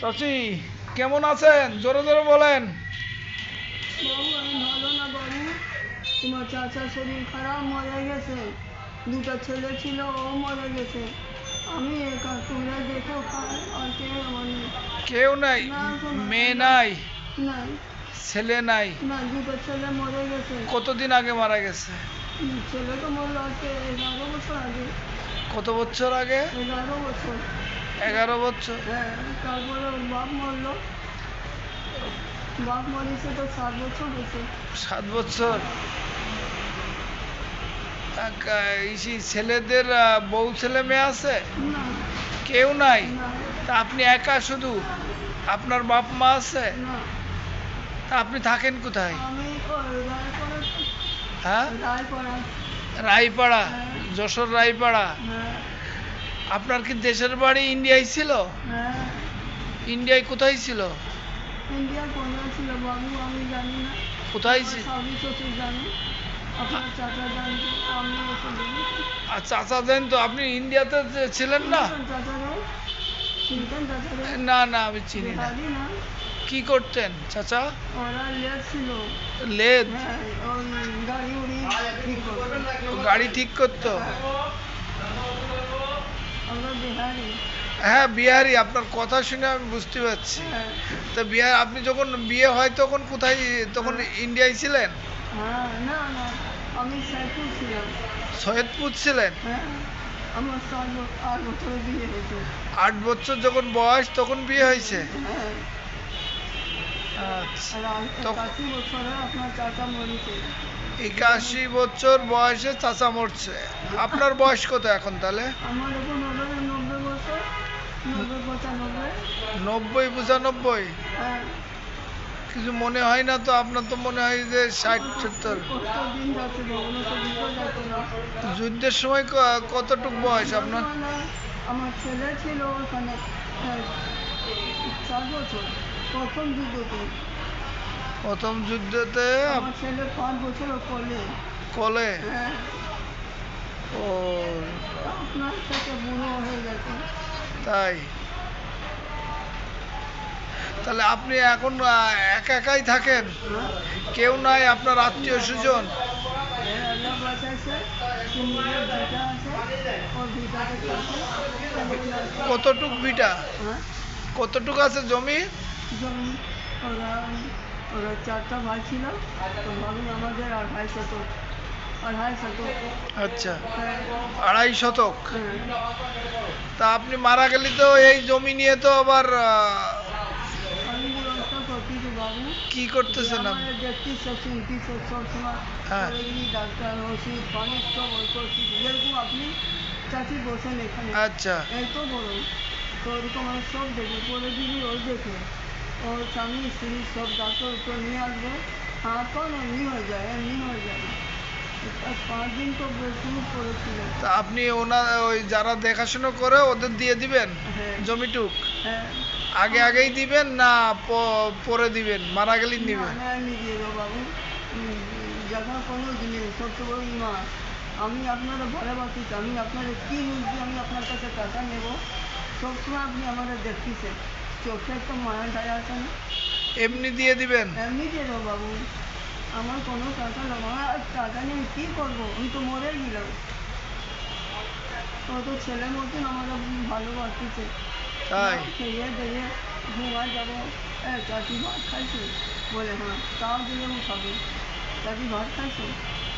চাচি, কেমন আছেন? জোরে জোরে বলেন। বাবু আমি ভালো না বাবু। তোমার চাচার শরীর খারাপ, মরে গেছে। দুটো ছেলে ছিল, ও মরে গেছে। আমি একা, তোমরা দেখো আর কে আমার নেই। কেউ নাই? না শোনো, মেয়ে নাই? নাই। ছেলে নাই? না, দুটো ছেলে মরে গেছে। কতদিন আগে মারা গেছে? ছেলে তো মরলো আজকে 11 বছর আগে। কত বছর আগে? 11 বছর। 11 বছর? হ্যাঁ, তারপরে ওর বাপ মরলো। বাপ মরেছে তো 7 বছর হয়েছে। 7 বছর? ছেলেদের বউ ছেলে মেয়ে আছে? না। কেউ নাই? না। তা আপনি একা শুধু? আপনার বাপ মা আছে? না। তা আপনি থাকেন কোথায়? আমি ওই রায়পাড়া। হ্যাঁ, রায়পাড়া। রায়পাড়া? হ্যাঁ। যশোর রায়পাড়া? হ্যাঁ। আপনার কি দেশের বাড়ি ইন্ডিয়ায় ছিল? হ্যাঁ। ইন্ডিয়ায় কোথায় ছিল? ইন্ডিয়া কোথায় ছিল বাবু আমি জানি না। কোথায় আমার ছিল? স্বামী শ্বশুর জানে, আপনার চাচা জানতো, আমি এসে দেখেছি। আর চাচা দেন তো, আপনি ইন্ডিয়াতে ছিলেন না? চাচারে চিনতেন? চাচারে না না, আমি চিনি না। বিহারি না? কি করতেন চাচা? ওরা লেট ছিল। লেদ? হ্যাঁ, ওই গাড়ি উড়ি ঠিক করতো। গাড়ি ঠিক করতো? আমরা বিহারি। হ্যাঁ, বিহারি। আপনার কথা শুনে আমি বুঝতে পারছি। হ্যাঁ। তা বিহার, আপনি যখন বিয়ে হয় তখন কোথায়, তখন ইন্ডিয়ায় ছিলেন? হ্যাঁ, না না, আমি সাইকেল ছিলাম। সৈয়দপুর ছিলেন? হ্যাঁ, আমার 8 বছরে বিয়ে হয়েছে। 8 বছর যখন বয়স তখন বিয়ে হয়েছে? হ্যাঁ। আচ্ছা। আর তখন 81 বছরে আপনার চাচা মরেছে। 81 বছর বয়সে চাচা মরছে। আপনার বয়স কত এখন তাহলে? আমার এখন হবে 90 বছর। 90 95। 90 95? হ্যাঁ। কিছু মনে হয় না তো, আপনার তো মনে হয় যে 60 70। কষ্ট দিন যাচ্ছে, ভগবান তো দিতে যাচ্ছে না। যুদ্ধের সময় কতটুকু বয়স আপনার? মানে আমার ছেলে ছিল ওখানে 4 বছর, প্রথম যুদ্ধতে। প্রথম যুদ্ধতে? আমার ছেলে 5 বছর কোলে। কোলে? হ্যাঁ। ও, আপনার থেকে বুড়ো হয়ে গেছে। তাই? তাহলে আপনি এখন একা একাই থাকেন? হ্যাঁ। কেউ নাই আপনার আত্মীয় স্বজন? আল্লাহ বাঁচাইছে। নিজের ভিটা আছে, ওর ভিটাতে থাকে। কতটুক ভিটা? হ্যাঁ। কতটুক আছে জমি? জমি ওরা ওরা 4টা ভাই ছিল, তো ভাবি আমাদের 2.5 শতক। 2.5 শতক। আচ্ছা, হ্যাঁ। 2.5 শতক। হ্যাঁ। তা আপনি মারা গেলে তো এই জমি নিয়ে তো আবার আমি ব্যবস্থা করতেছি বাবু। কি করতেছেন আমার আপনি? দেখতেছে, শুনতেছে সবসময়। হ্যাঁ। ডাক্তার, ওষুধ পানি সব ওই করতেছি, যেরকম আপনি চাচি বসেন এখানে। আচ্ছা। এই তো বড়, তো ওরকম আমি সব দেখি, পরে দিবি ওই দেখে। ওর স্বামী স্ত্রী সব ডাক্তার উপর নিয়ে আসবে। হাত পা এমনি হয়ে যায়, এমনি হয়ে যায়। 5 দিন তো বেশি করেছিল। তা আপনি ওই যারা দেখাশুনো করে ওদের দিয়ে দিবেন হ্যাঁ। জমিটুক? হ্যাঁ। আগে আগেই দিবেন না পরে দিবেন, মারা গেলেই না দিবেন? না, আমি দিয়ে দেবো বাবু। জায়গা কোনো জিনিস সবচেয়ে বড় ইমান। আমি আপনারা ভালোবাসিস, আমি আপনার কী নিচ্ছি, আমি আপনার কাছে টাকা নেব। সবসময় আপনি আমাদের দেখতেছেন, চোখে একটা মায়া টায়া আছে না? এমনি দিয়ে দিবেন? এমনি দিয়ে দেবো বাবু। আমার কোনো টাকা লাগবে না। আর টাকা নিয়ে কী করবো, আমি তো মরে গেলাম। ও তো ছেলের মতন আমরা ভালোবাসতেছে। তাই? খেয়ে দিয়ে ঘুমায় যাবো। চাচি ভাত খাইছো? বলে হ্যাঁ। তাও দিলে আমি খাবো। চাচি ভাত খাইছো?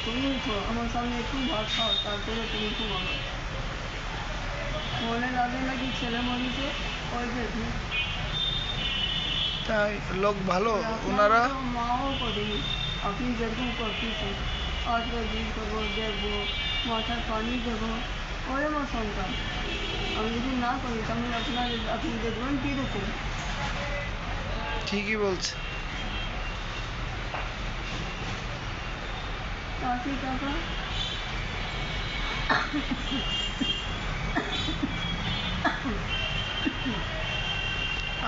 তুমি উঠো, আমার সামনে একটু ভাত খাও, তারপরে তুমি ঘুমাবো। মনে লাগে নাকি ছেলে মরেছে? ওই দেখি। তাই? লোক ভালো আপনার ওনারা? মতো মাও করিনি, আপনি যেরকম করতেছেন। আজকে দিন করবো, দেখবো, মাথায় পানি দেবো। ওই আমার সন্তান। আমি যদি না করি তাহলে আপনি দেখবেন কীরকম। ঠিকই বলছে। চাচি টাকা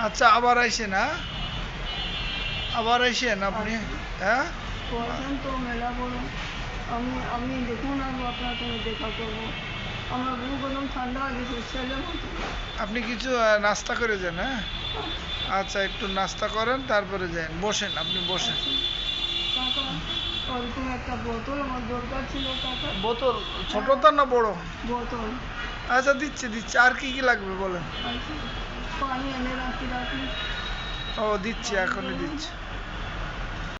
আচ্ছা, আবার আইসেন। হ্যাঁ, আবার আইসেন আপনি। হ্যাঁ। বলছেন তো মেলা বড়। আমি আমি দেখুন, আর আপনার সঙ্গে দেখা করবো। আমার বুক একদম ঠান্ডা হয়ে গেছে ছেলের মতো। আপনি কিছু নাস্তা করে যান, হ্যাঁ? আচ্ছা, একটু নাস্তা করেন, তারপরে যান। বসেন, আপনি বসেন। কাকা ওরকম একটা বোতল আমার দরকার ছিল কাকা। বোতল ছোটটা না বড়? বোতল। আচ্ছা, দিচ্ছি দিচ্ছি। আর কি কি লাগবে বলেন? আচ্ছা, পানি এনে রাখি রাখি। ও, দিচ্ছি, এখনই দিচ্ছি।